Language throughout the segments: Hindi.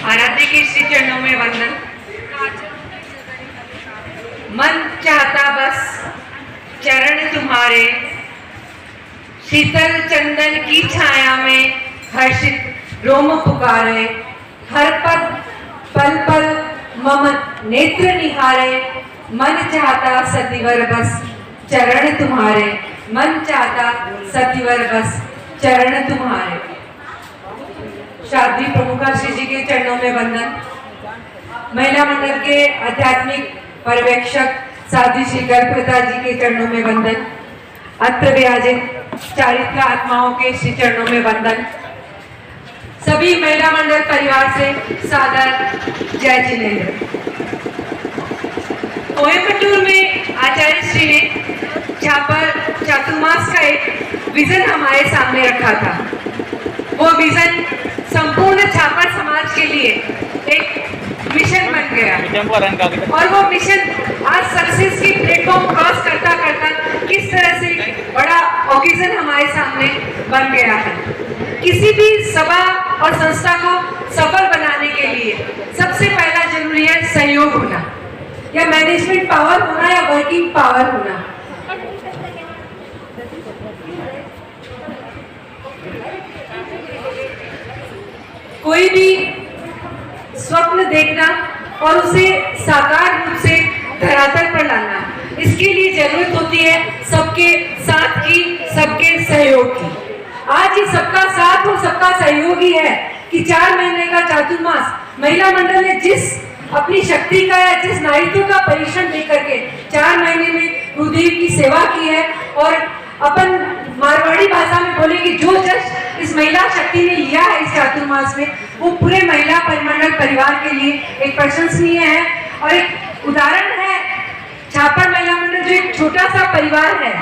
आराध्य के श्री चरणों में वंदन। मन चाहता बस चरण तुम्हारे, शीतल चंदन की छाया में हर्षित रोम पुकारे। हर पल पल पल मम नेत्र निहारे, मन चाहता सतिवर बस चरण तुम्हारे। मन चाहता सतिवर बस चरण तुम्हारे। शादी प्रमुखा श्री जी के चरणों में वंदन। महिला मंडल के आध्यात्मिक पर्यवेक्षक साध्वी श्री गर्भप्रता जी के चरणों में वंदन। अत्र विराजित चारित्र आत्माओं के श्री चरणों में वंदन। सभी महिला मंडल परिवार से सादर जय जिनेंद्र। कोयम्बटूर में आचार्य श्री ने छापर चातुर्मास का एक विजन हमारे सामने रखा था। वो विजन संपूर्ण छापर समाज के लिए एक मिशन बन गया और वो मिशन आज सक्सेस की प्लेटफॉर्म क्रॉस करता करता किस तरह से बड़ा ओकेजन हमारे सामने बन गया है। किसी भी सभा और संस्था को सफल बनाने के लिए सबसे पहला जरूरी है सहयोग होना, या मैनेजमेंट पावर होना या वर्किंग पावर होना। कोई भी स्वप्न देखना और उसे साकार रूप से धरातल पर लाना, इसके लिए जरूरत होती है सबके साथ की, सबके सहयोग की। आज ये सबका साथ और सबका सहयोग ही है कि 4 महीने का चातुर्मास महिला मंडल ने जिस अपनी शक्ति का या जिस नारित्व का परिश्रम देकर के 4 महीने में गुरुदेव की सेवा की है। और अपन मारवाड़ी भाषा में बोलेंगे जो जश इस महिला शक्ति ने लिया है इस चातुर्मास में, वो पूरे महिला परिमंडल परिवार के लिए एक प्रशंसनीय है और एक उदाहरण है। छापर महिला मंडल जो एक छोटा सा परिवार है,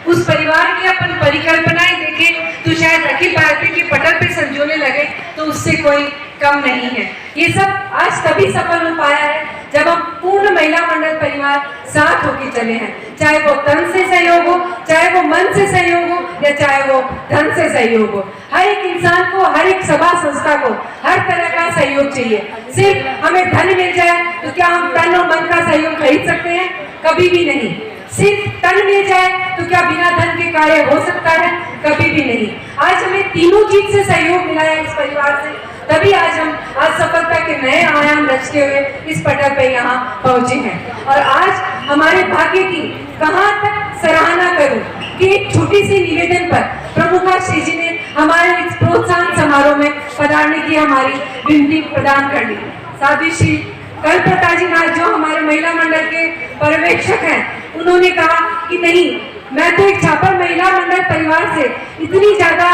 उस परिवार की अपन परिकल्पनाएं देखें तो शायद अखिल भारतीय के पटल पे संजोने लगे तो उससे कोई कम नहीं है। ये सब आज तभी सफल हो पाया है जब हम पूर्ण महिला मंडल परिवार साथ होके चले हैं। चाहे वो तन से सहयोग हो, चाहे वो मन से सहयोग हो, या चाहे वो धन से सहयोग हो। हर एक इंसान को, हर एक सभा संस्था को हर तरह का सहयोग चाहिए। सिर्फ हमें धन मिल जाए तो क्या हम तन और मन का सहयोग खरीद सकते हैं? कभी भी नहीं। सिर्फ तन मिल जाए तो क्या बिना धन के कार्य हो सकता है? कभी भी नहीं। आज हमें तीनों चीज से सहयोग मिला है इस परिवार से, तभी आज हम सफलता के नए आयाम रचते हुए इस पटल पे यहाँ पहुंचे हैं। और आज हमारे भाग्य की कहाँ तक सराहना करूं कि एक छोटी सी निवेदन पर प्रमुखा श्री जी ने हमारे इस प्रोत्साहन समारोह में पधारने की हमारी विनती प्रदान कर दी। साध्वी श्री गर्भप्रता जी नाथ जो हमारे महिला मंडल के पर्यवेक्षक हैं, उन्होंने कहा कि नहीं, मैं तो एक छापर महिला मंडल परिवार से इतनी ज्यादा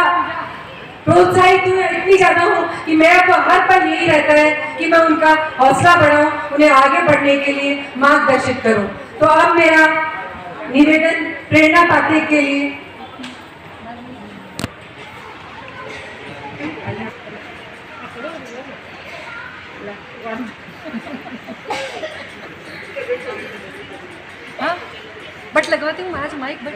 प्रोत्साहित हूँ, इतनी ज्यादा हूँ कि मेरा तो हर पल यही रहता है कि मैं उनका हौसला बढ़ाऊं, उन्हें आगे बढ़ने के लिए मार्गदर्शित करूं। तो अब मेरा निवेदन प्रेरणा पाते के लिए बट लगवाती हूँ आज माइक बट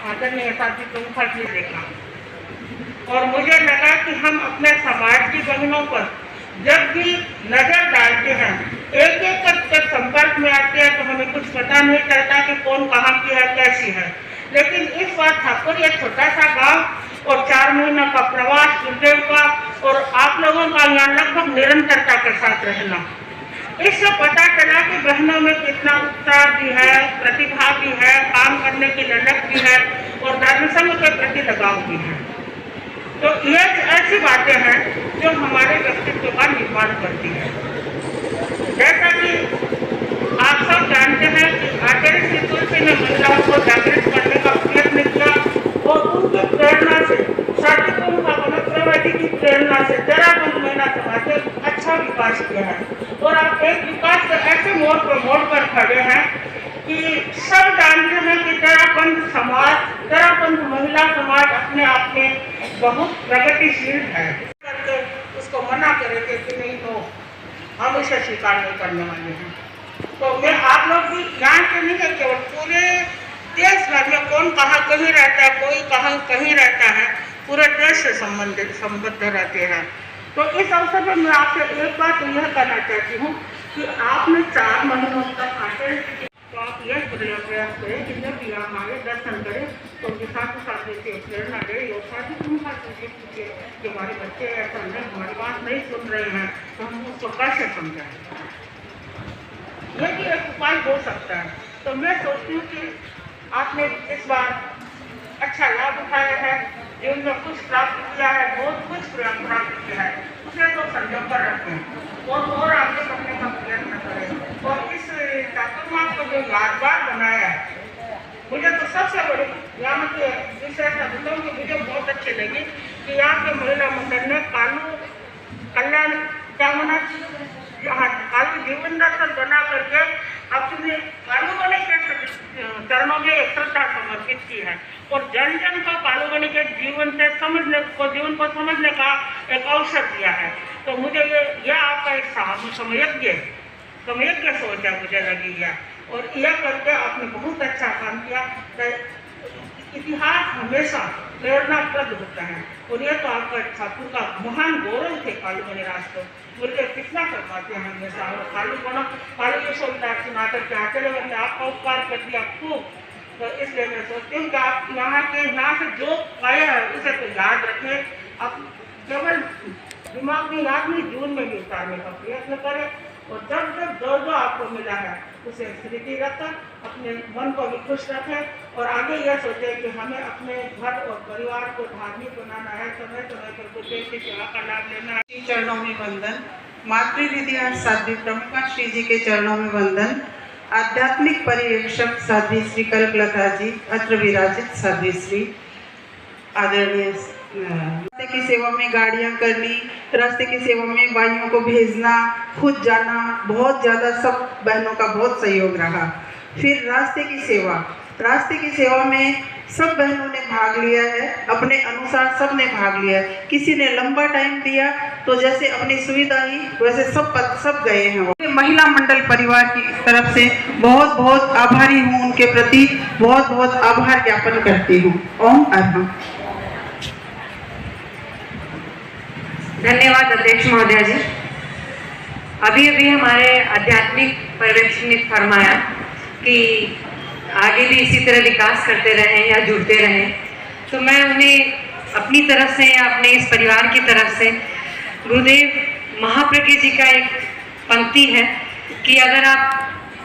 आदरणीय साथी प्रमुखा जी देखा और मुझे लगा कि हम अपने समाज की बहनों पर जब भी नजर डालते हैं, एक एक करके संपर्क में आते हैं तो हमें कुछ पता नहीं चलता कि कौन कहाँ की है, कैसी है। लेकिन इस बार ठाकुर एक छोटा सा गांव और 4 महीनों का प्रवास गुरुदेव का और आप लोगों का यहाँ लगभग निरंतरता के साथ रहना, इससे पता चला कि बहनों में कितना उत्साह भी है, प्रतिभा भी है, काम करने की ललक भी है और धर्म संघ के प्रति लगाव भी है। तो ये ऐसी बातें हैं जो हमारे व्यक्तित्व का निर्माण करती है। जैसा कि आप सब जानते हैं कि आचार्य श्री तुलसी ने महिलाओं को जागृत करने का प्रयत्न किया और उनकी प्रेरणा से, साथी प्रमुखा जी की प्रेरणा से जराबंद महिला समाज ने अच्छा विकास किया है। और आप एक विकास के ऐसे मोड़ पर मोड़ कर खड़े हैं कि सब जानते हैं कि जराबंद महिला समाज अपने आप में बहुत प्रगतिशील है। करके उसको मना करेंगे कि नहीं, तो हम इसे स्वीकार नहीं करने वाले हैं। तो मैं आप लोग भी ध्यान से नहीं है, केवल पूरे कौन कहाँ कहीं रहता है, कोई कहाँ कहीं रहता है, पूरे देश से संबद्ध रहते हैं। तो इस अवसर पर मैं आपसे एक बात यह कहना चाहती हूँ कि आपने 4 महीनों तक आकर तो आप यह प्रयास करें कि जब भी हमारे दर्शन करें तो उनके साथ से प्रेरणा दे, योजना भी उनका पूछे कि हमारे बच्चे ऐसा नहीं, हमारी बात नहीं सुन रहे हैं, तो हम उसको कैसे समझाएं। यह भी एक उपाय हो सकता है। तो मैं सोचती हूँ कि आपने इस बार अच्छा लाभ उठाया है, जीवन में कुछ प्राप्त किया है, बहुत कुछ प्राप्त किया है, उसे तो संजो कर रखें और आगे बढ़ने का प्रयत्न करें। और इस चातुर्मास को जो यादगार बनाया है, मुझे तो सबसे बड़ी यहाँ के विषय बताऊँ कि मुझे बहुत अच्छी लगी कि यहाँ के महिला मंडल ने कालू कल्याण क्या मना कालू जीवन दर्शन बना करके अपने कालूमणि के चरणों में एक श्रद्धा समर्पित की है और जन जन को कालूमणि के जीवन को समझने का एक अवसर दिया है। तो मुझे यह आपका एक समयज्ञ सोच है, मुझे लगी है और यह करके आपने बहुत अच्छा काम किया। इतिहास हमेशा प्रेरणाप्रद होता है और यह तो आपका ठाकुर का महान गौरव थे कालूमणि राष्ट्र। मुझे कितना करवाते हैं हमेशा और कालू यशोदास सुनाकर के आते लोगों ने आपका उपकार कर दिया खूब। तो इसलिए मैं सोचती हूँ कि आप यहाँ से जो पाया है उसे तो याद रखें, आप केवल दिमाग में याद नहीं, जीवन में भी उतारने का प्रयत्न करें और जब जो आपको मिला है उसे स्मृति रखें, अपने मन को भी खुश रखें और आगे यह सोचें कि हमें अपने घर और परिवार को धार्मिक बनाना है, समय समय पर कुछ की सेवा का लाभ लेना है। चरणों में वंदन। मातृविद्या साध्वी प्रमुखा श्री जी के चरणों में वंदन। आध्यात्मिक पर्यवेक्षक साध्वी श्री कल्पलता जी, अत्र विराजित साध्वी श्री आदरणीय। रास्ते की सेवा में गाड़ियां करनी, रास्ते की सेवा में भाइयों को भेजना, खुद जाना, बहुत ज़्यादा सब बहनों का बहुत सहयोग रहा। फिर रास्ते की सेवा में सब बहनों ने भाग लिया है, अपने अनुसार सब ने भाग लिया है। किसी ने लंबा टाइम दिया तो जैसे अपनी सुविधा ही वैसे सब गए हैं। महिला मंडल परिवार की तरफ से बहुत बहुत आभारी हूँ, उनके प्रति बहुत बहुत आभार ज्ञापन करती हूँ। ओम अर्हम। धन्यवाद अध्यक्ष महोदया जी। अभी हमारे आध्यात्मिक पर्यवेक्षक ने फरमाया कि आगे भी इसी तरह विकास करते रहें या जुड़ते रहें, तो मैं उन्हें अपनी तरफ से या अपने इस परिवार की तरफ से गुरुदेव महाप्रज्ञ जी का एक पंक्ति है कि अगर आप,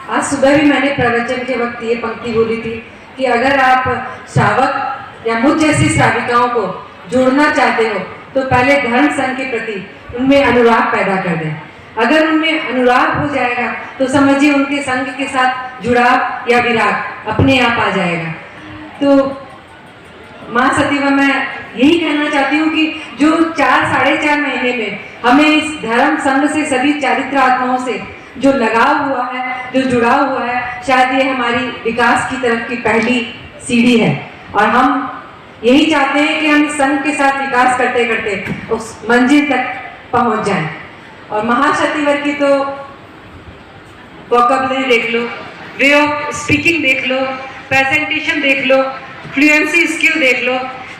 आज सुबह भी मैंने प्रवचन के वक्त ये पंक्ति बोली थी कि अगर आप श्रावक या मुझ जैसी श्राविकाओं को जोड़ना चाहते हो तो पहले धर्म संघ के प्रति उनमें अनुराग पैदा कर दें। अगर उनमें अनुराग हो जाएगा तो समझिए उनके संघ के साथ जुड़ाव या विराग अपने आप आ जाएगा। तो माँ सतीवा, मैं यही कहना चाहती हूँ कि जो 4-4.5 महीने में हमें इस धर्म संघ से, सभी चारित्र आत्माओं से जो लगाव हुआ है, जो जुड़ाव हुआ है, शायद ये हमारी विकास की तरफ की पहली सीढ़ी है और हम यही चाहते हैं कि हम इस संघ के साथ विकास करते करते उस मंजिल तक पहुंच जाएं। और महासतीवर की तो वोकैबुलरी देख लो, वे ऑफ स्पीकिंग देख लो, प्रेजेंटेशन देख लो, फ्लुएंसी स्किल देख लो,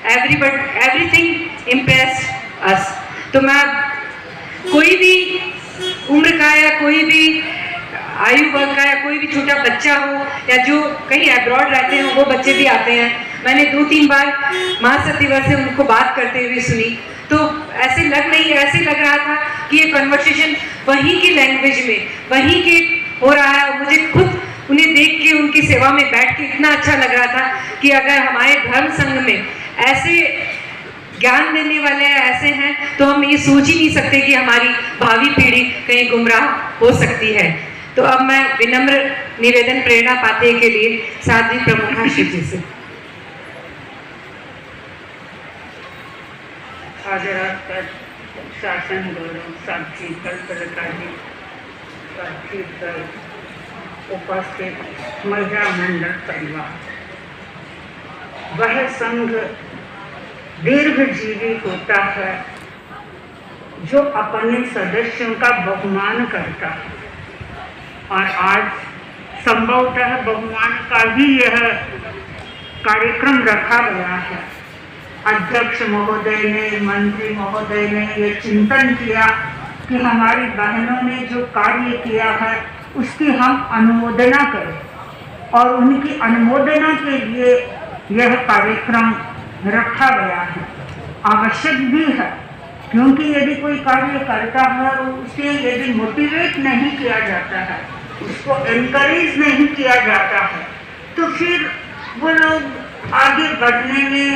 एवरीथिंग इम्प्रेस्ड अस। तो मैं कोई भी उम्र का या कोई भी आयु वर्ग का या कोई भी छोटा बच्चा हो या जो कहीं अब्रॉड रहते हैं वो बच्चे भी आते हैं। मैंने 2-3 बार माँ सतीवर से उनको बात करते हुए सुनी तो ऐसे लग रहा था कि ये कन्वर्सेशन वहीं की लैंग्वेज में वहीं के हो रहा है। और मुझे खुद उन्हें देख के उनकी सेवा में बैठ के इतना अच्छा लग रहा था कि अगर हमारे धर्म संघ में ऐसे ज्ञान देने वाले ऐसे हैं तो हम ये सोच ही नहीं सकते कि हमारी भावी पीढ़ी कहीं गुमराह हो सकती है। तो अब मैं विनम्र निवेदन प्रेरणा पाते के लिए साध्वी प्रमुखा श्री जी से। शासन गौरव साक्षी कल्पलता जी, उपस्थित महिला मंडल परिवार, वह संघ दीर्घजीवी होता है जो अपने सदस्यों का बहुमान करता है और आज संभवतः बहुमान का ही यह कार्यक्रम रखा गया है। अध्यक्ष महोदय ने, मंत्री महोदय ने ये चिंतन किया कि हमारी बहनों ने जो कार्य किया है उसकी हम अनुमोदना करें और उनकी अनुमोदना के लिए यह कार्यक्रम रखा गया है। आवश्यक भी है, क्योंकि यदि कोई कार्य करता है और उसे यदि मोटिवेट नहीं किया जाता है, उसको एनकरेज नहीं किया जाता है, तो फिर वो लोग आगे बढ़ने में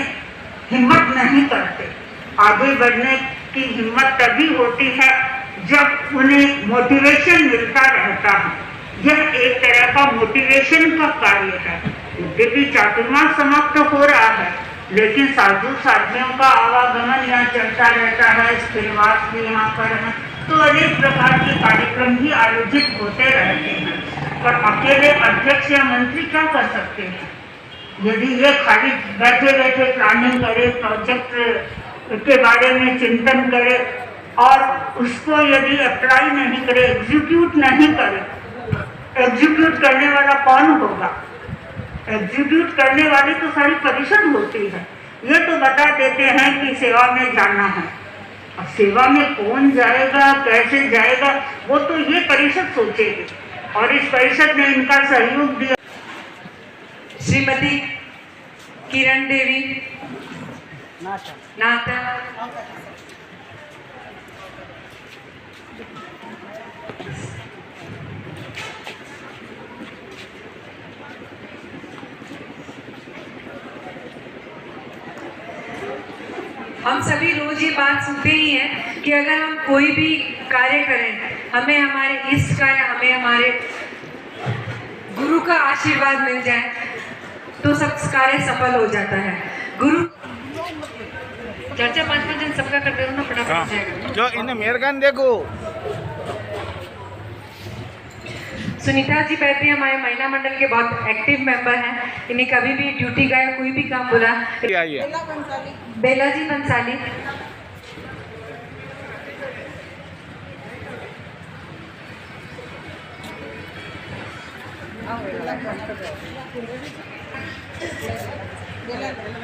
हिम्मत नहीं करते। आगे बढ़ने की हिम्मत तभी होती है जब उन्हें मोटिवेशन मिलता रहता है। यह एक तरह का मोटिवेशन का कार्य है। यद्यपि चातुर्मास समाप्त हो रहा है, लेकिन साधु साधियों का आवागमन यहाँ चलता रहता है, स्थिरवास भी यहाँ पर है, तो अनेक प्रकार के कार्यक्रम भी आयोजित होते रहते हैं। पर अकेले अध्यक्ष या मंत्री क्या कर सकते हैं? यदि ये खाली बैठे बैठे प्लानिंग करे, प्रोजेक्ट के बारे में चिंतन करे और उसको यदि अप्लाई नहीं करे, एग्जीक्यूट नहीं करे, एग्जीक्यूट करने वाला कौन होगा? एग्जीक्यूट करने वाली तो सारी परिषद होती है। ये तो बता देते हैं कि सेवा में जाना है, अब सेवा में कौन जाएगा, कैसे जाएगा, वो तो ये परिषद सोचेगी और इस परिषद ने इनका सहयोग दिया। श्रीमती किरण देवी नाता हम सभी रोज ये बात सुनते ही हैं कि अगर हम कोई भी कार्य करें, हमें हमारे इष्ट का या हमें हमारे गुरु का आशीर्वाद मिल जाए तो सब कार्य सफल हो जाता है। गुरु चर्चा 5-5 जन सबका करते हो ना, फटाफट हो जाएगा। जो इन्हें मेरगन देखो। सुनीता जी बैठे हमारे महिला मंडल के बहुत एक्टिव मेंबर हैं। इन्हें कभी भी ड्यूटी का या कोई भी काम बोला। बेला जी बंसाली,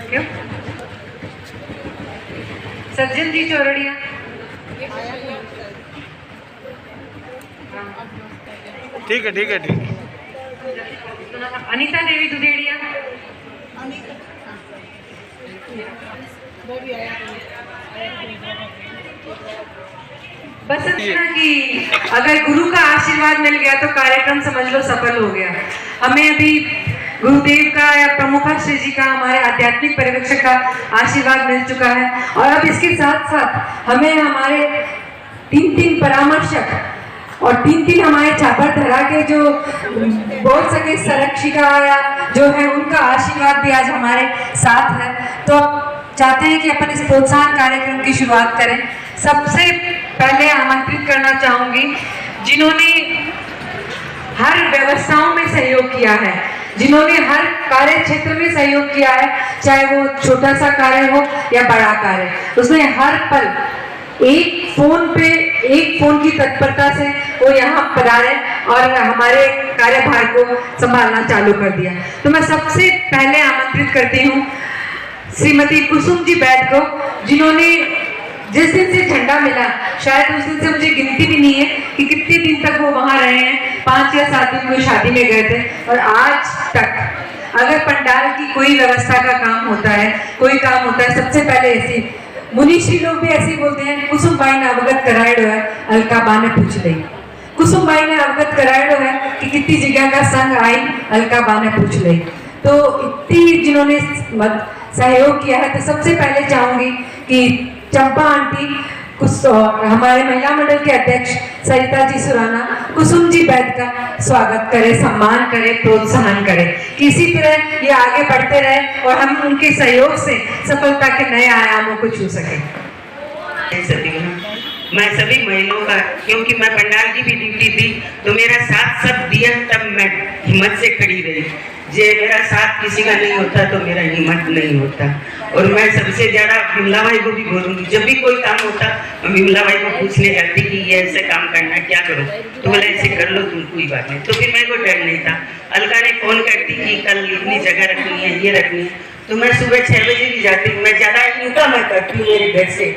क्यों? सज्जन जी चौरड़िया, ठीक है ठीक है ठीक है। अनीता देवी दुधेड़िया, बस इतना कि अगर गुरु का आशीर्वाद मिल गया तो कार्यक्रम समझ लो सफल हो गया। हमें अभी गुरुदेव का या प्रमुख श्री जी का, हमारे आध्यात्मिक पर्यवेक्षक का आशीर्वाद मिल चुका है और अब इसके साथ साथ हमें हमारे 3 परामर्शक और 3 हमारे छापर धरा के जो बोल सके संरक्षिका या जो है उनका आशीर्वाद भी आज हमारे साथ है। तो चाहते हैं कि अपन इस प्रोत्साहन कार्यक्रम की शुरुआत करें। सबसे पहले आमंत्रित करना चाहूंगी जिन्होंने हर व्यवस्थाओं में सहयोग किया है, जिन्होंने हर कार्य क्षेत्र में सहयोग किया है, चाहे वो छोटा सा कार्य हो या बड़ा कार्य, उसने हर पल एक फोन की तत्परता से वो यहाँ पधारे और हमारे कार्यभार को संभालना चालू कर दिया। तो मैं सबसे पहले आमंत्रित करती हूँ श्रीमती कुसुम जी बैद को, जिन्होंने जिस दिन से झंडा मिला, शायद उस दिन से मुझे गिनती भी नहीं है कि कितने दिन तक वो वहाँ रहे हैं। 5 या 7 दिन कोई शादी में गए थे और आज तक अगर पंडाल की कोई व्यवस्था का काम होता है, कोई काम होता है, सबसे पहले ऐसी मुनीश्री लोग भी ऐसे ही बोलते हैं, कुसुम बाई ने अवगत करायो है, अलका बा ने पूछ ली। कुसुम बाई ने अवगत करायो है कि कितनी जगह का संग आई, अलका बा ने पूछ ली। तो इतनी जिन्होंने सहयोग किया है, तो सबसे पहले चाहूंगी कि चंपा आंटी, हमारे महिला मंडल के अध्यक्ष सरिता जी सुराना, कुसुम जी बैद का स्वागत करें, सम्मान करें, प्रोत्साहन करें कि इसी तरह ये आगे बढ़ते रहे और हम उनके सहयोग से सफलता के नए आयामों को छू सकें। मैं सभी महिलाओं का, क्योंकि मैं पंडाल की भी ड्यूटी थी तो मेरा साथ सब दिया, तब मैं हिम्मत से खड़ी रही। जे मेरा साथ किसी का नहीं होता तो मेरा हिम्मत नहीं होता। और मैं सबसे ज़्यादा विमला भाई को भी बोलूँगी, जब भी कोई काम होता मैं विमला भाई को पूछने जाती कि ये ऐसे काम करना क्या करूँ, तो बोला ऐसे कर लो तुम, कोई बात नहीं। तो फिर मेरे को डर नहीं था। अलका ने फ़ोन करती कि कल इतनी जगह रखनी है, ये रखनी है, तो मैं सुबह 6 बजे भी जाती। मैं ज़्यादा इनका मैं करती हूँ मेरे घर से,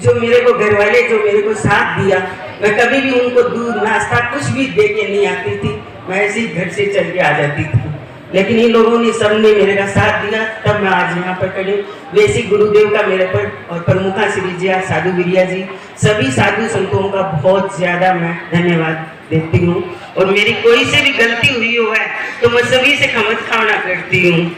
जो मेरे को घर वाले जो मेरे को साथ दिया, मैं कभी भी उनको दूध नाश्ता कुछ भी दे के नहीं आती थी, मैं ऐसे ही घर से चल के आ जाती थी। लेकिन इन लोगों ने सबने मेरे का साथ दिया, तब मैं आज यहाँ पर खड़ी हूँ। वैसे गुरुदेव का मेरे पर और प्रमुखा श्री जी साधु बिरिया जी, सभी साधु संतों का बहुत ज़्यादा मैं धन्यवाद देती हूँ। और मेरी कोई से भी गलती हुई हो है तो मैं सभी से क्षमा खाना करती हूँ।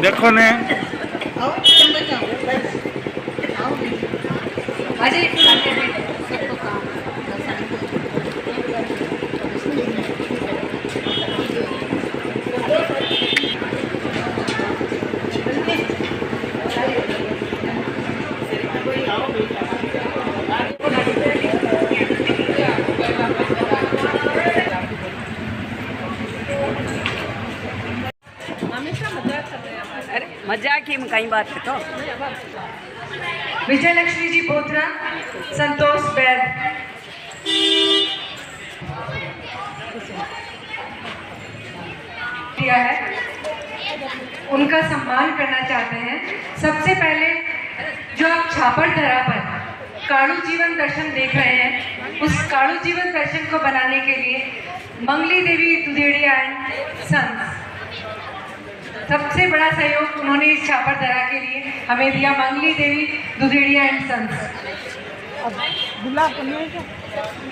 देखो ने अजय मजाक ही में कई बात है तो विजय लक्ष्मी जी बोथरा, संतोष बैद, किया है, उनका सम्मान करना चाहते हैं। सबसे पहले जो आप छापर धरा पर काणु जीवन दर्शन देख रहे हैं, उस काणु जीवन दर्शन को बनाने के लिए मंगली देवी दुधेड़िया एंड सन्स, सबसे बड़ा सहयोग उन्होंने इस छापर धरा के लिए हमें दिया। मंगली देवी दुधेड़िया एंड सन्स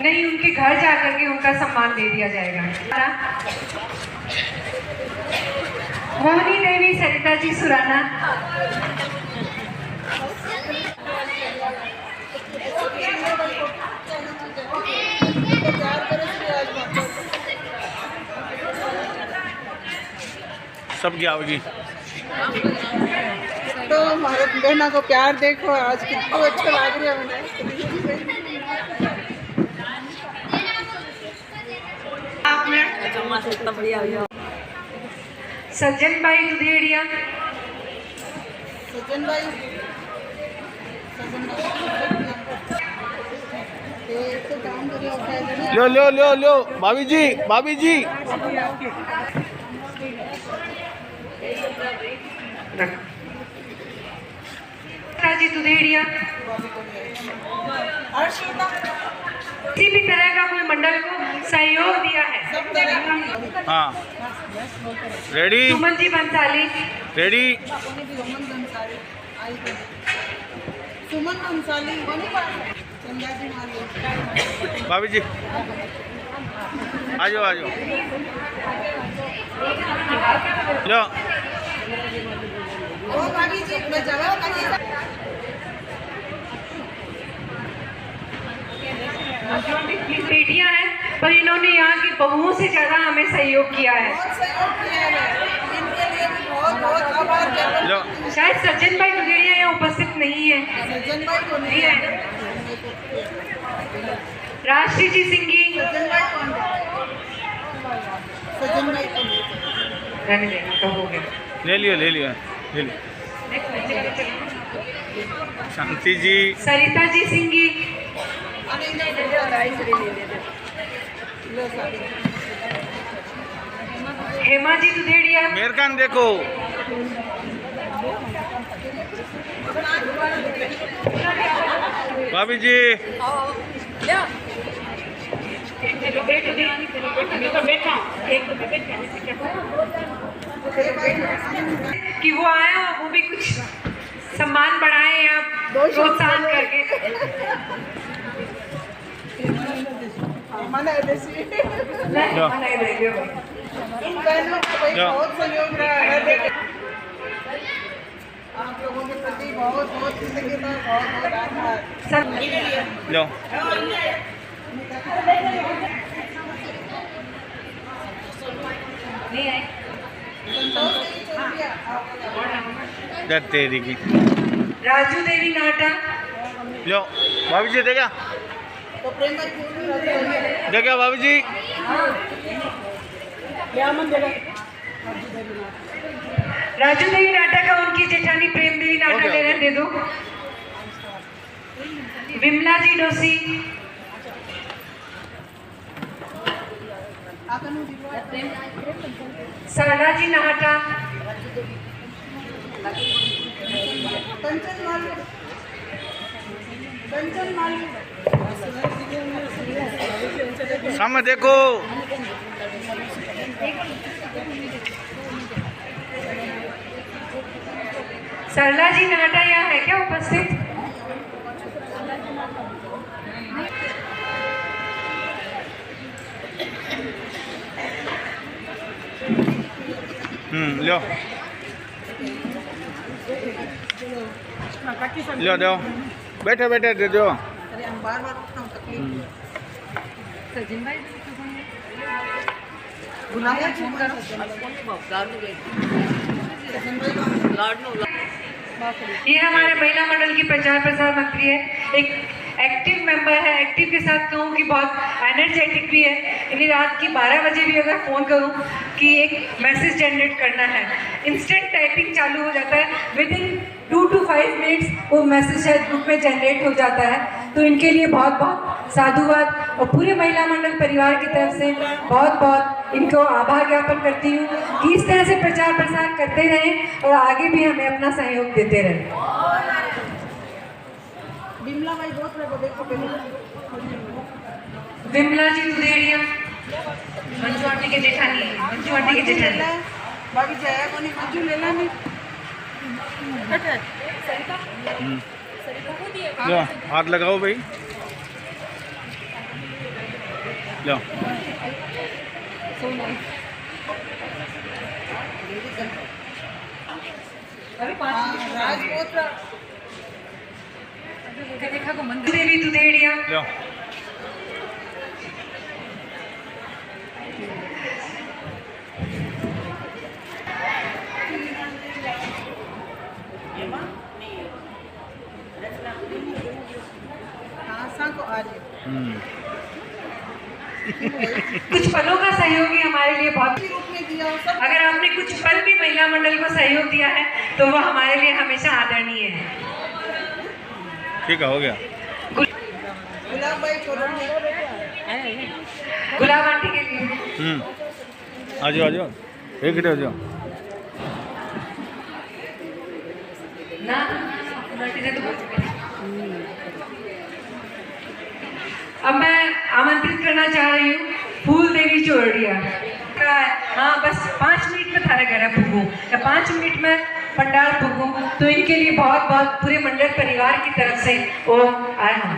नहीं, उनके घर जाकर के उनका सम्मान दे दिया जाएगा। मोहनी देवी सरिता जी सुराना, सब क्या होगी। तो हमारे बहना को प्यार देखो, आज कितना अच्छा लग रहा है मैंने। सज्जन भाई दुधेड़िया, सज्जन भाई लो लो लो लो भाभी जी, भाभी जी जी दुधेड़िया, किसी भी तरह का कोई मंडल को सहयोग दिया है। हाँ रेडी, सुमन जी बंसाली, रेडी, सुमन बंसाली, भाभी जी आ जाओ, आ जाओ, लो बेटियां हैं, पर इन्होंने यहाँ की बहुओं से ज्यादा हमें सहयोग किया है। लो शायद सज्जन भाई दुधेड़िया यहाँ उपस्थित नहीं है। नहीं है। राष्ट्रीय जी सिंगी, रहने देना तो हो गया। ले लियो, ले लियो, ले लियो। शांति जी, सरिता जी सिंगी, हेमा जी दुधेड़िया, मेरे कान देखो, भाभी जी कि वो आए और वो भी कुछ सम्मान बढ़ाए या प्रोत्साहन करके। इन बहनों का भाई बहुत सहयोग रहा है। आप लोगों के प्रति बहुत बहुत जिंदगी में बहुत बहुत आभार। लो नहीं आए। जय तेरी की राजू देवी नाटा, लो भाभी जी देखा देखा भाभी जी राजू देवी नाटा का उनकी जेठानी प्रेम देवी नाटा ले रहे, दे दो। विमला जी डोसी, सरला जी नाटा, सामने देखो सरला जी नाटा यहाँ है क्या उपस्थित? लो लो दो बैठे बैठे दे दो ये हमारे महिला मंडल की प्रचार प्रसार मंत्री है, एक एक्टिव मेंबर है। एक्टिव के साथ कहूँ कि बहुत एनर्जेटिक भी है। इन्हें रात की 12 बजे भी अगर फ़ोन करूँ कि एक मैसेज जनरेट करना है, इंस्टेंट टाइपिंग चालू हो जाता है, विदिन 2 to 5 मिनट्स वो मैसेज शायद ग्रुप में जनरेट हो जाता है। तो इनके लिए बहुत बहुत साधुवाद और पूरे महिला मंडल परिवार की तरफ से बहुत बहुत इनको आभार ज्ञापन करती हूँ कि इस तरह से प्रचार प्रसार करते रहें और आगे भी हमें अपना सहयोग देते रहें। विमला जी दुधेड़िया, मंजू आंटी के जेठानी है, मंजू आंटी के जेठानी। बाकी जाया कोनी मंजू लेला नहीं लो हाथ लगाओ भाई लो देवी दुधेड़िया, लो कुछ पलों का सहयोग ही हमारे लिए बहुत। अगर आपने कुछ पल भी महिला मंडल को सहयोग दिया है तो वो हमारे लिए हमेशा आदरणीय है। ठीक है हो गया गुलाब आंटी के लिए आ जाओ एक मिनट आ जाओ ना अब मैं आमंत्रित करना चाह रही हूँ फूल देवी चोरडिया का। हाँ बस 5 मिनट में थारा घर पुगूँ या 5 मिनट में पंडाल पुगूँ, तो इनके लिए बहुत बहुत पूरे मंडल परिवार की तरफ से वो आए हूँ।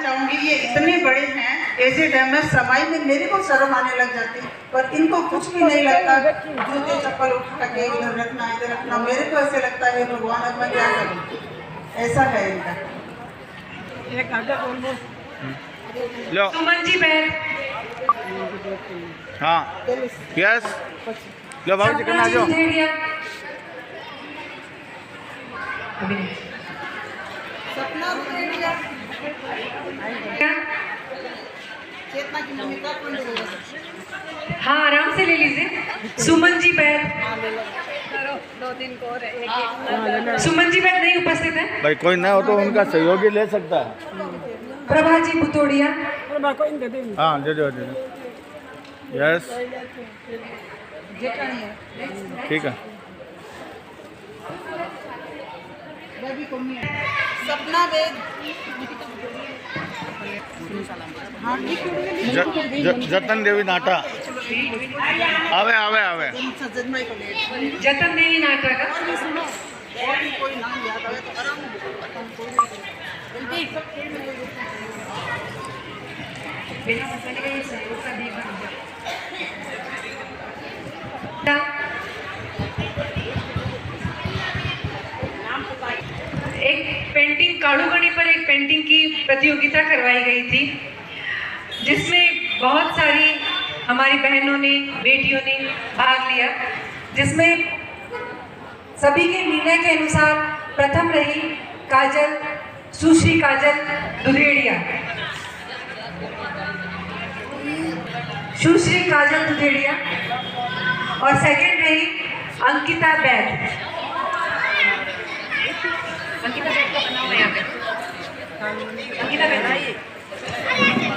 चाहूंगी ये इतने बड़े हैं, ऐसे टाइम में समाई में मेरे को शर्म आने लग जाती, पर इनको कुछ भी नहीं लगता। जूते चप्पल उठा के इधर रखना, मेरे को ऐसे लगता है भगवान अब मैं क्या करूँ, ऐसा है इनका। लो सुमन जी बहन, हाँ यस लो भाभी जी करना आ जाओ सपना चेतना की मम्मी का कौन देगा? हाँ आराम से ले लीजिए। सुमन जी बैद, 2-3 को और एक सुमन जी बैद नहीं उपस्थित है। भाई कोई ना हो तो उनका सहयोगी ले सकता है। प्रभा जी बुतोड़िया, हाँ दे दो यस ठीक है सपना वेद जतन देवी नाटा आवे आवे आवे जतन देवी नाटक कोई नाम याद आवे तो आराम बिना मसाले का ये सहयोग का भी बन जाए। एक पेंटिंग काड़ूगणी पर एक पेंटिंग की प्रतियोगिता करवाई गई थी, जिसमें बहुत सारी हमारी बहनों ने, बेटियों ने भाग लिया, जिसमें सभी के निर्णय के अनुसार प्रथम रही काजल, सुश्री काजल दुधेड़िया। सुश्री काजल दुधेड़िया। और सेकंड रही अंकिता बैद। अंकिता बैद का बना हुआ है यहाँ पे। अंकिता बैद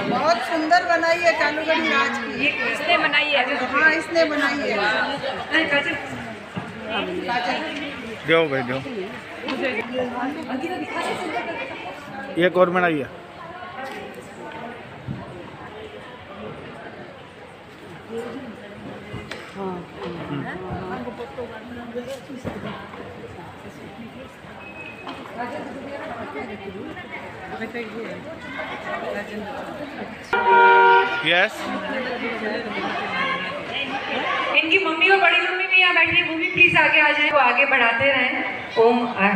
बहुत सुंदर बनाई है कालूगढ़ी राज की। ये इसने बनाई है? हाँ, इसने बनाई है। अरे काजल, दो भाई दो, अंकिता दिखा दे। एक और बनाई है। यस, इनकी मम्मी और बड़ी मम्मी भी यहाँ बैठी है, वो भी प्लीज आगे आ जाए, वो आगे बढ़ाते रहें। ओम आए।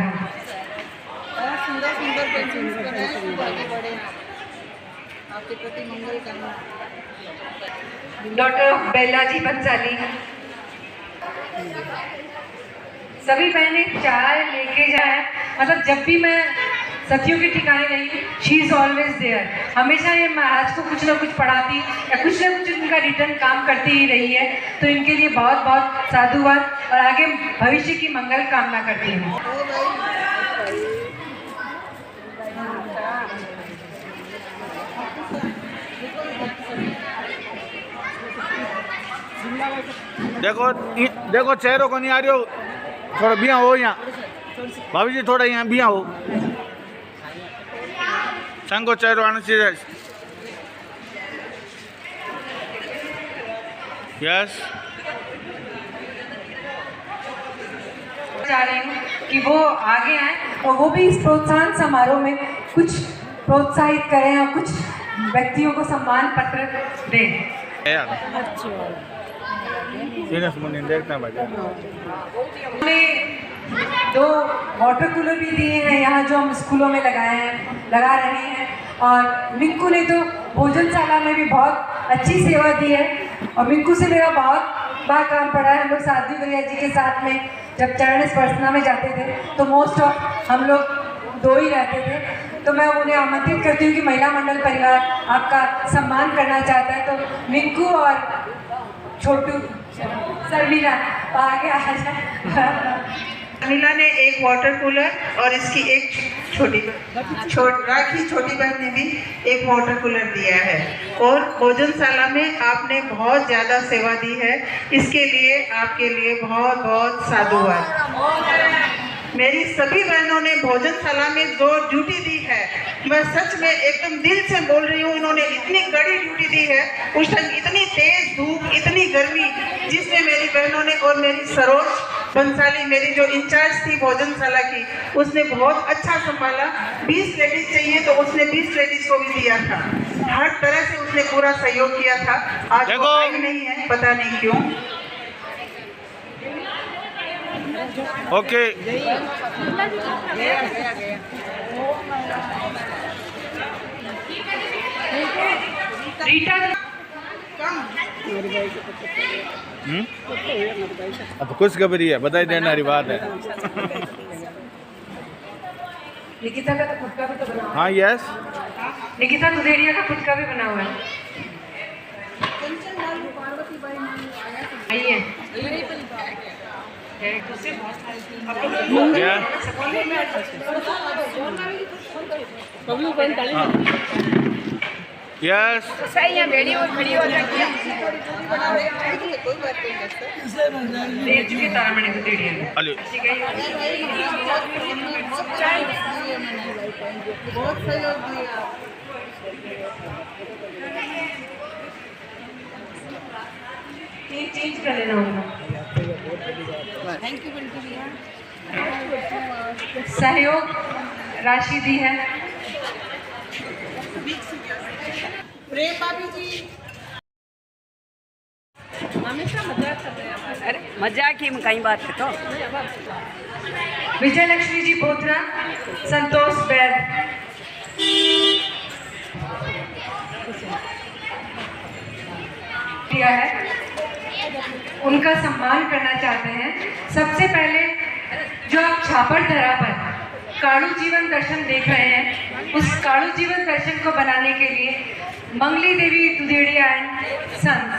बहुत सुंदर सुंदर पेंटिंग्स बनाए हैं, खूब आगे बढ़े हैं। आपके प्रति मंगल करना। डॉक्टर बेला जी बंसाली। सभी बहनें चाय लेके जाए, मतलब जब भी मैं सखियों के ठिकाने रही, शी इज ऑलवेज देयर। हमेशा ये महाराज को कुछ ना कुछ पढ़ाती या कुछ ना कुछ उनका रिटर्न काम करती ही रही है। तो इनके लिए बहुत बहुत साधुवाद और आगे भविष्य की मंगल कामना करती हूँ। देखो देखो चेहरों को नहीं आ रही हो, थोड़ा बिया हो यहाँ भाभी जी, थोड़ा यहाँ बिया हो संगो चेहरों आने से। यस, चाह रही हूँ कि वो आगे आए और वो भी इस प्रोत्साहन समारोह में कुछ प्रोत्साहित करें और कुछ व्यक्तियों को सम्मान पत्र दें। देखना भाई, हमें 2 वाटर कूलर भी दिए हैं यहाँ, जो हम स्कूलों में लगा रहे हैं। और मिंकू ने तो भोजनशाला में भी बहुत अच्छी सेवा दी है और मिंकू से मेरा बहुत बार काम पड़ा है। हम लोग साध्वी भैया जी के साथ में जब चरण स्पर्शना में जाते थे तो मोस्ट ऑफ हम लोग 2 ही रहते थे। तो मैं उन्हें आमंत्रित करती हूँ कि महिला मंडल परिवार आपका सम्मान करना चाहता है। तो मिंकू और छोटू शर्मिला आगे आ जाए। शर्मिला ने एक वाटर कूलर और इसकी एक राखी छोटी बहन ने भी एक वाटर कूलर दिया है। और भोजनशाला में आपने बहुत ज़्यादा सेवा दी है, इसके लिए आपके लिए बहुत बहुत साधुवाद। मेरी सभी बहनों ने भोजनशाला में जो ड्यूटी दी है, मैं सच में एकदम दिल से बोल रही हूँ, इन्होंने इतनी कड़ी ड्यूटी दी है। उस टाइम इतनी तेज धूप, इतनी गर्मी, जिसमें मेरी बहनों ने और मेरी सरोज बंसाली, मेरी जो इंचार्ज थी भोजनशाला की, उसने बहुत अच्छा संभाला। 20 लेडीज चाहिए तो उसने 20 लेडीज को भी दिया था। हर तरह से उसने पूरा सहयोग किया था। आज वो आई नहीं है, पता नहीं क्यों। ओके, रीटा अब खुशखबरी है, बधाई देने वाली बात है। निकिता का तो खुद का भी तो बना हुआ है। हाँ यस, निकिता दुधेड़िया का खुद का भी बना हुआ है। आइए क्या? यस, सही है, बेड़ी और खड़ी हो जाती है। दे चुके तारामणि दुधेड़िया। अली बहुत सहयोग दिया। चेंज कर लेना होगा। थैंक यू बंटी भैया। सहयोग राशि दी है। प्रेम भाभी जी हमेशा मजाक कर रहे हैं। अरे मजाक ही में कई बात है। तो विजय लक्ष्मी जी बोथरा, संतोष बैद। किया है उनका सम्मान करना चाहते हैं। सबसे पहले जो आप छापड़धरा पर काड़ू जीवन दर्शन देख रहे हैं, उस काड़ू जीवन दर्शन को बनाने के लिए मंगली देवी दुधेड़िया एंड सन्स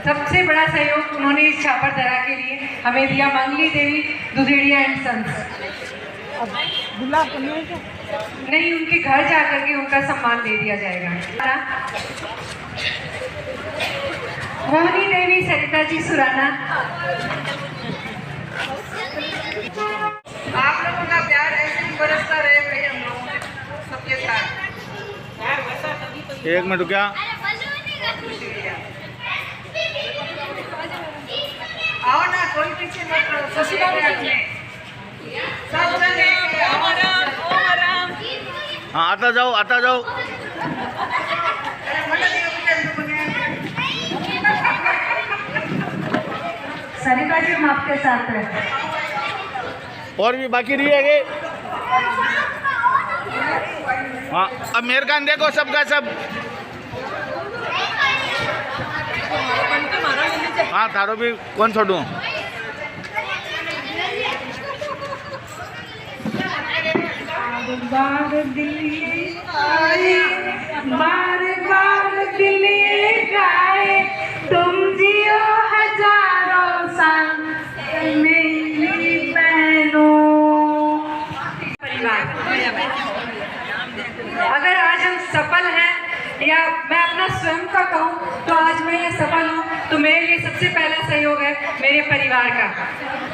सबसे बड़ा सहयोग उन्होंने इस छापड़धरा के लिए हमें दिया। मंगली देवी दुधेड़िया एंड सन्स नहीं, उनके घर जाकर के उनका सम्मान दे दिया जाएगा। मोहनी देवी सरिता जी सुराना, आप लोगों का प्यार ऐसे ही बरसता रहे भाई हम लोगों सबके साथ। एक मिनट क्या आओ ना, कोई पीछे मत रहो, सब जने हाँ आता जाओ आता जाओ। सरिता जी हम आपके साथ हैं। और भी बाकी रही है ये। हाँ अब मेरे कान देखो सबका सब। हाँ तारो भी कौन छोड़ू। बार दिल्ली आए, बार बार दिल्ली गाए, तुम जियो हजारों साल मेरी बहनों। परिवार, अगर आज हम सफल हैं या मैं अपना स्वयं का कहूँ तो आज मैं ये सफल हूँ तो मेरे लिए सबसे पहला सहयोग है मेरे परिवार का,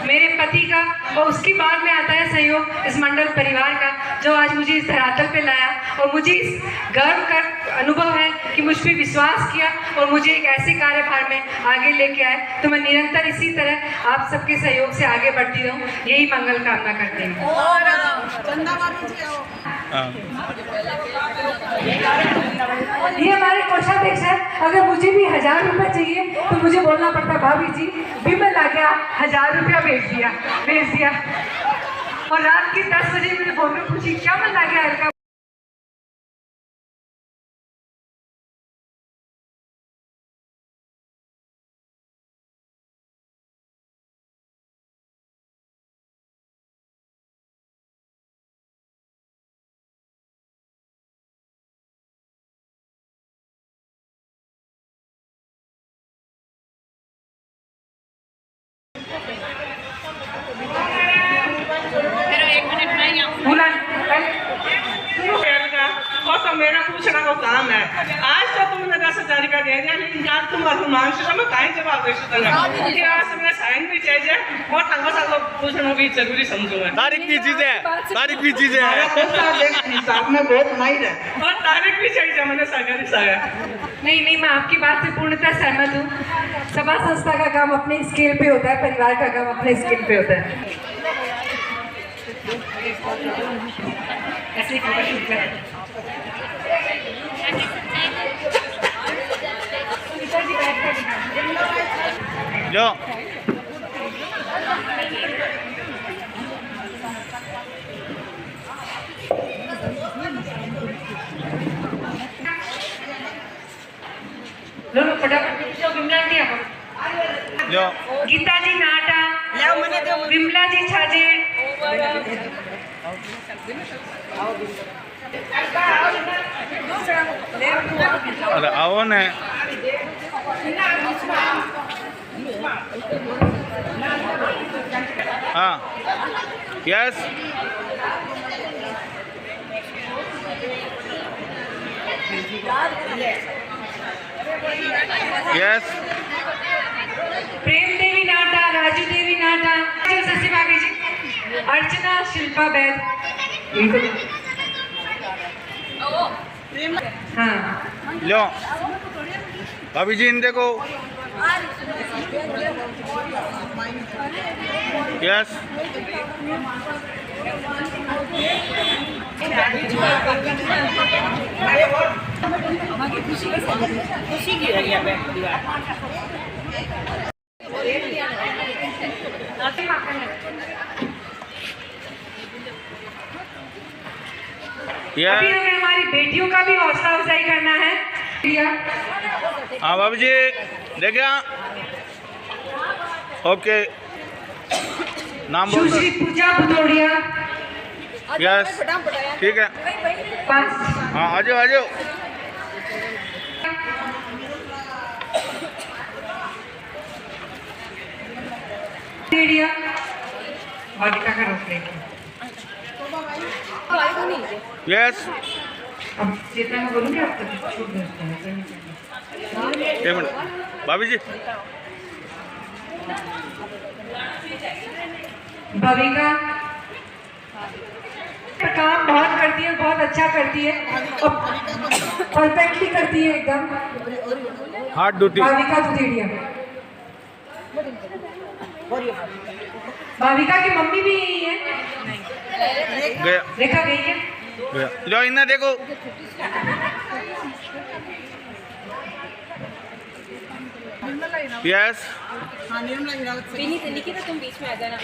मेरे पति का, और उसके बाद में आता है सहयोग इस मंडल परिवार का जो आज मुझे इस धरातल पे लाया और मुझे इस गर्व का अनुभव है कि मुझ पर विश्वास किया और मुझे एक ऐसे कार्यभार में आगे लेके आए। तो मैं निरंतर इसी तरह आप सबके सहयोग से आगे बढ़ती रहूँ, यही मंगल कामना करती हूँ। ये हमारे कोषाध्यक्ष है। अगर मुझे भी 1000 रुपये चाहिए तो मुझे बोलना पड़ता भाभी जी विमल आ गया 1000 रुपया भेज दिया। और रात के 10 बजे मेरे फोन में पूछी क्या मन आ गया हल्का। और तो मेरा पूछना को काम है। आज तो तुमने 10,000 का दे दिया, लेकिन आज तुम अनुमान से मैं काहे जवाब दे सकता कि आज मेरा साइन भी चाहिए और संगो संगो पूछना भी जरूरी समझो मैं। तारीख की चीजें है हिसाब में बहुत माहिर है और तारीख भी चाहिए मैंने सरकारी साया। नहीं, मैं आपकी बात से पूर्णतः सहमत हूँ। सभा संस्था का काम अपने स्केल पे होता है, परिवार का काम अपने स्केल पे होता है। ऐसे जो गीता जी नाटा, विमला जी छाजे, अरे आओ ने। हाँ यस यस प्रेम देवी नाटा, राजू देवी नाटा, शशि भाभी जी, अर्चना शिल्पा बैद। हाँ लो भाभी जी इन देखो। यस खुशी की रही है अभी हमें हमारी बेटियों का भी हौसला अफजाई करना है। हाँ भाभी जी देखिए ओके नाम बोल सुश्री पूजा भदौड़िया यस ठीक है पास हाँ आ जाओ आ जाओ एरिया भाविका का रोक लेंगे यस अब चेतना में बोलूँगी आप तक छूट देते हैं एक मिनट भाभी जी भाविका काम बहुत करती है, बहुत अच्छा करती है और परफेक्टली करती है एकदम। हार्ड ड्यूटी भाविका दुधेड़िया, भाविका की मम्मी भी यही है, गया रेखा गई है। गया लो इन्हें देखो यस हाँ निर्मला हिरावत से निकिता तुम बीच में आ जाना।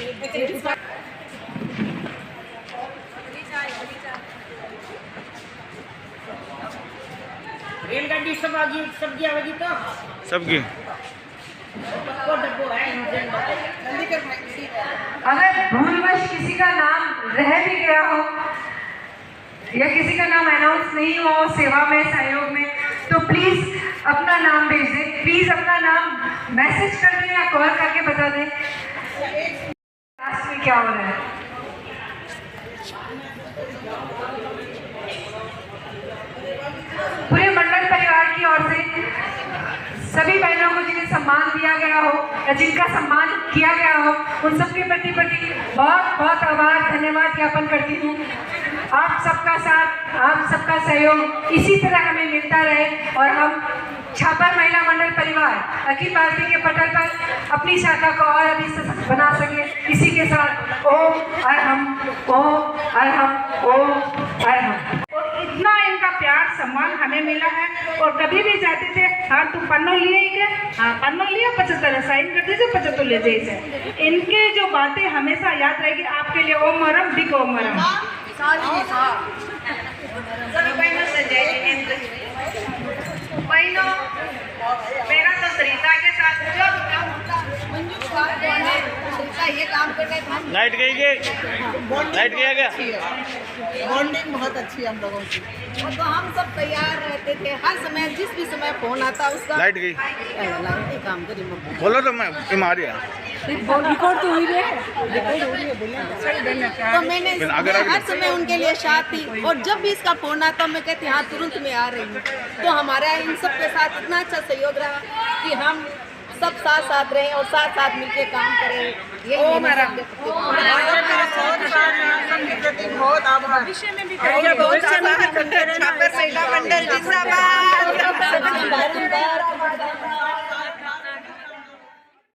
रेलगाड़ी सब आ गई, सब्जी आ गई तो सबकी वो डब्बो है जल्दी कर भाई। अगर भूलवश किसी का नाम रह भी गया हो या किसी का नाम अनाउंस नहीं हुआ हो सेवा में सहयोग में, तो प्लीज अपना नाम भेज दें, प्लीज अपना नाम मैसेज कर दें या कॉल करके बता दें लास्ट में क्या हो रहा है। पूरे मंडल परिवार की ओर से सभी बहनों को जिन्हें सम्मान दिया गया हो या जिनका सम्मान किया गया हो, उन सबके प्रति बहुत बहुत आभार धन्यवाद ज्ञापन करती हूँ। आप सबका साथ, आप सबका सहयोग इसी तरह हमें मिलता रहे और हम छापर महिला मंडल परिवार अखिल भारतीय के पटल पर अपनी शाखा को और अभी सशक्त बना सके। इसी के साथ ओम अरहम, ओम अरहम, ओम अरहम। और इतना इनका प्यार सम्मान हमें मिला है। और कभी भी जाते थे, हाँ तुम पन्नो लिए ही क्या, हाँ पन्नो लिया 75 साइन कर दीजिए 75 ले जाइए। इनके जो बातें हमेशा याद रहेगी आपके लिए। ओम मरम बिग ओम मरम। बहनों, मेरा तो सरिता के साथ जो भी काम होता ये काम करने का हम लाइट गई के लाइट गया क्या बॉन्डिंग बहुत अच्छी है हम लोगों की। और तो हम सब तैयार रहते थे हर समय, जिस भी समय फोन आता उसका लाइट गई लाइट काम करी बोलो तो मैं इमारी रिकॉर्ड तो हुई है, तो मैंने हर समय उनके लिए साथ थी। और जब भी इसका फोन आता मैं कहती हाँ तुरंत मैं आ रही हूँ। तो हमारा इन सब के साथ इतना अच्छा सहयोग रहा कि हम सब साथ साथ रहें और साथ साथ मिलके काम करें। ये हमारा बहुत आभार। भविष्य में भी छापर महिला मंडल जिंदाबाद।